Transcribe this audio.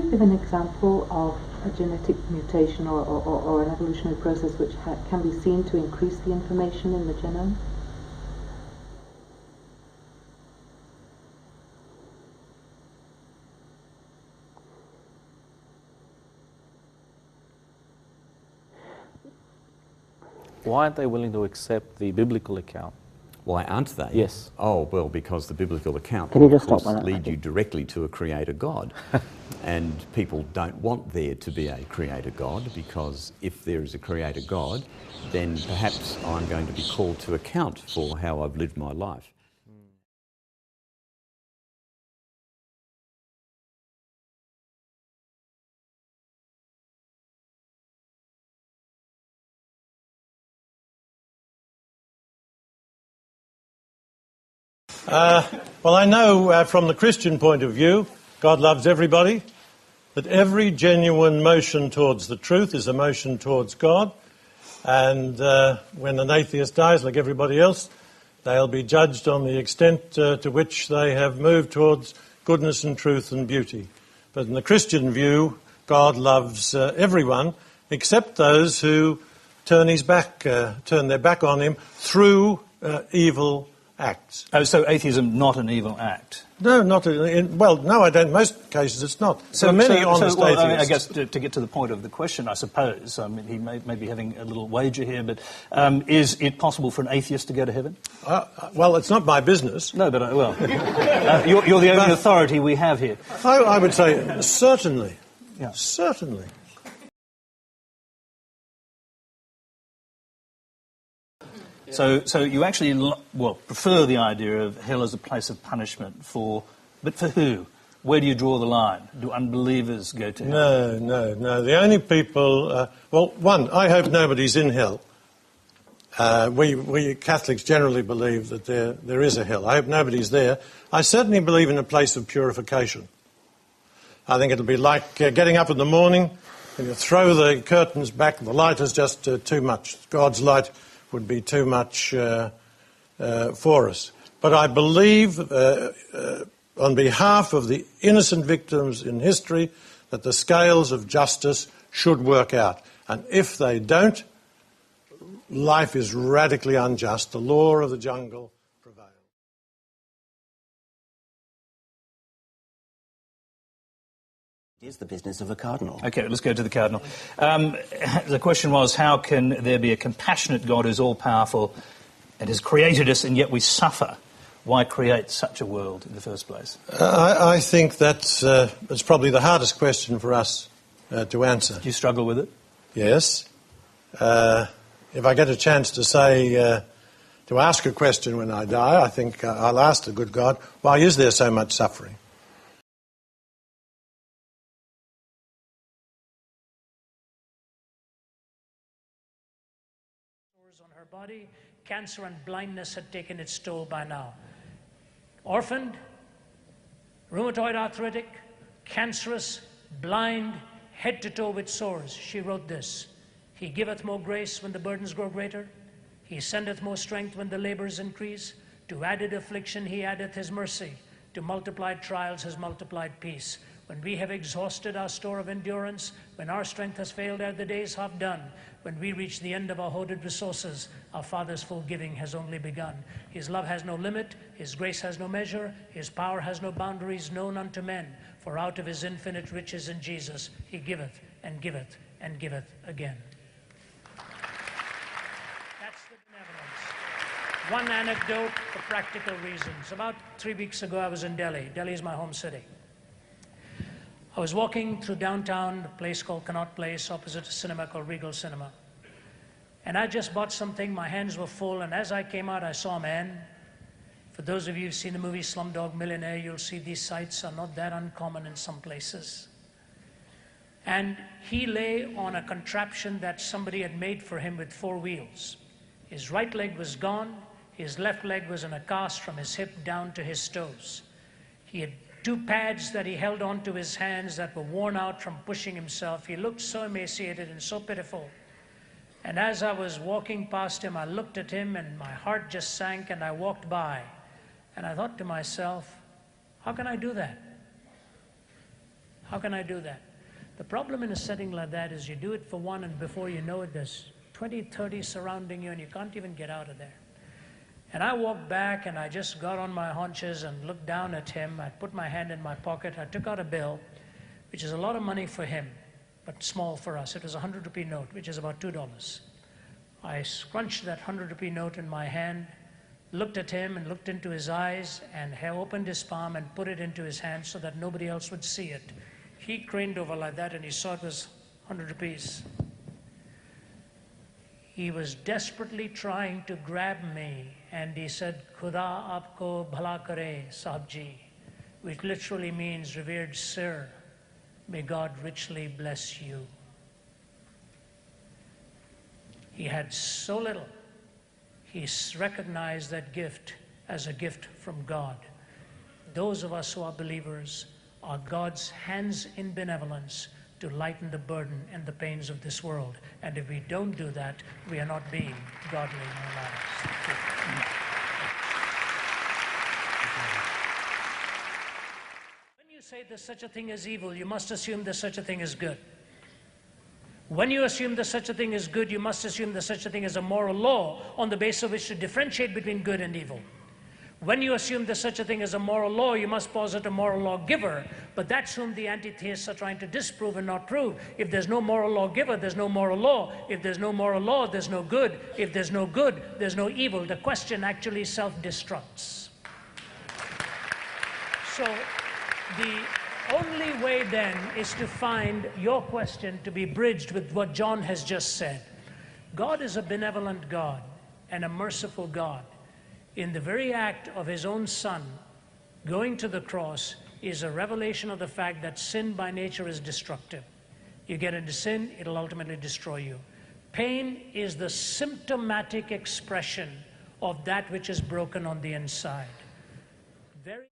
you give an example of a genetic mutation or an evolutionary process which can be seen to increase the information in the genome? Why aren't they willing to accept the biblical account? Why aren't they? Yes. Oh, well, because the biblical account Can you just of course, stop on that, lead you directly to a creator God. And people don't want there to be a creator God, because if there is a creator God, then perhaps I'm going to be called to account for how I've lived my life. Well, I know from the Christian point of view, God loves everybody, that every genuine motion towards the truth is a motion towards God, and when an atheist dies, like everybody else, they'll be judged on the extent to which they have moved towards goodness and truth and beauty. But in the Christian view, God loves everyone, except those who turn their back on him through evil acts. Oh, so atheism not an evil act? No, not well. No, I don't. In most cases, it's not. So there are many honest well, atheists. I mean, I guess to get to the point of the question, I suppose. I mean, he may be having a little wager here, but is it possible for an atheist to go to heaven? Well, it's not my business. No, but you're the only authority we have here. I would say certainly. Yeah. Certainly. So you actually, prefer the idea of hell as a place of punishment but for who? Where do you draw the line? Do unbelievers go to hell? No. The only people, one, I hope nobody's in hell. We Catholics generally believe that there is a hell. I hope nobody's there. I certainly believe in a place of purification. I think it'll be like getting up in the morning and you throw the curtains back, the light is just too much. God's light would be too much for us. But I believe, on behalf of the innocent victims in history, that the scales of justice should work out. And if they don't, life is radically unjust. The law of the jungle prevails. It is the business of a cardinal. Okay, let's go to the Cardinal. The question was, how can there be a compassionate God who's all-powerful and has created us, and yet we suffer? Why create such a world in the first place? I think that's probably the hardest question for us to answer. Do you struggle with it? Yes. If I get a chance to to ask a question when I die, I think I'll ask the good God, why is there so much suffering? On her body, cancer and blindness had taken its toll by now. Orphaned, rheumatoid arthritic, cancerous, blind, head to toe with sores, she wrote this: He giveth more grace when the burdens grow greater. He sendeth more strength when the labors increase. To added affliction he addeth his mercy. To multiplied trials his multiplied peace. When we have exhausted our store of endurance, when our strength has failed ere the days half done, when we reach the end of our hoarded resources, our Father's full giving has only begun. His love has no limit, His grace has no measure, His power has no boundaries known unto men. For out of His infinite riches in Jesus, He giveth and giveth and giveth again. That's the benevolence. One anecdote for practical reasons. About 3 weeks ago, I was in Delhi. Delhi is my home city. I was walking through downtown, a place called Connaught Place, opposite a cinema called Regal Cinema. And I just bought something, my hands were full, and as I came out, I saw a man. For those of you who've seen the movie Slumdog Millionaire, you'll see these sights are not that uncommon in some places. And he lay on a contraption that somebody had made for him with 4 wheels. His right leg was gone, his left leg was in a cast from his hip down to his toes. He had 2 pads that he held onto his hands that were worn out from pushing himself. He looked so emaciated and so pitiful. And as I was walking past him, I looked at him and my heart just sank, and I walked by. And I thought to myself, how can I do that? How can I do that? The problem in a setting like that is you do it for one, and before you know it, there's 20, 30 surrounding you, and you can't even get out of there. And I walked back, and I just got on my haunches and looked down at him. I put my hand in my pocket. I took out a bill, which is a lot of money for him, but small for us. It was a 100-rupee note, which is about $2. I scrunched that 100-rupee note in my hand, looked at him and looked into his eyes, and opened his palm and put it into his hand so that nobody else would see it. He craned over like that, and he saw it was 100 rupees. He was desperately trying to grab me, and he said, "Khuda aapko bhala kare, Sahib ji," which literally means, "Revered sir, may God richly bless you." He had so little. He recognized that gift as a gift from God. Those of us who are believers are God's hands in benevolence to lighten the burden and the pains of this world. And if we don't do that, we are not being godly in our lives. When you say there's such a thing as evil, you must assume there's such a thing as good. When you assume that such a thing is good, you must assume that such a thing is a moral law on the basis of which to differentiate between good and evil. When you assume that such a thing is a moral law, you must posit a moral lawgiver, but that's whom the anti-theists are trying to disprove and not prove. If there's no moral lawgiver, there's no moral law. If there's no moral law, there's no good. If there's no good, there's no evil. The question actually self-destructs. So the only way then is to find your question to be bridged with what John has just said. God is a benevolent God and a merciful God. In the very act of his own Son going to the cross is a revelation of the fact that sin by nature is destructive. You get into sin, it'll ultimately destroy you. Pain is the symptomatic expression of that which is broken on the inside. Very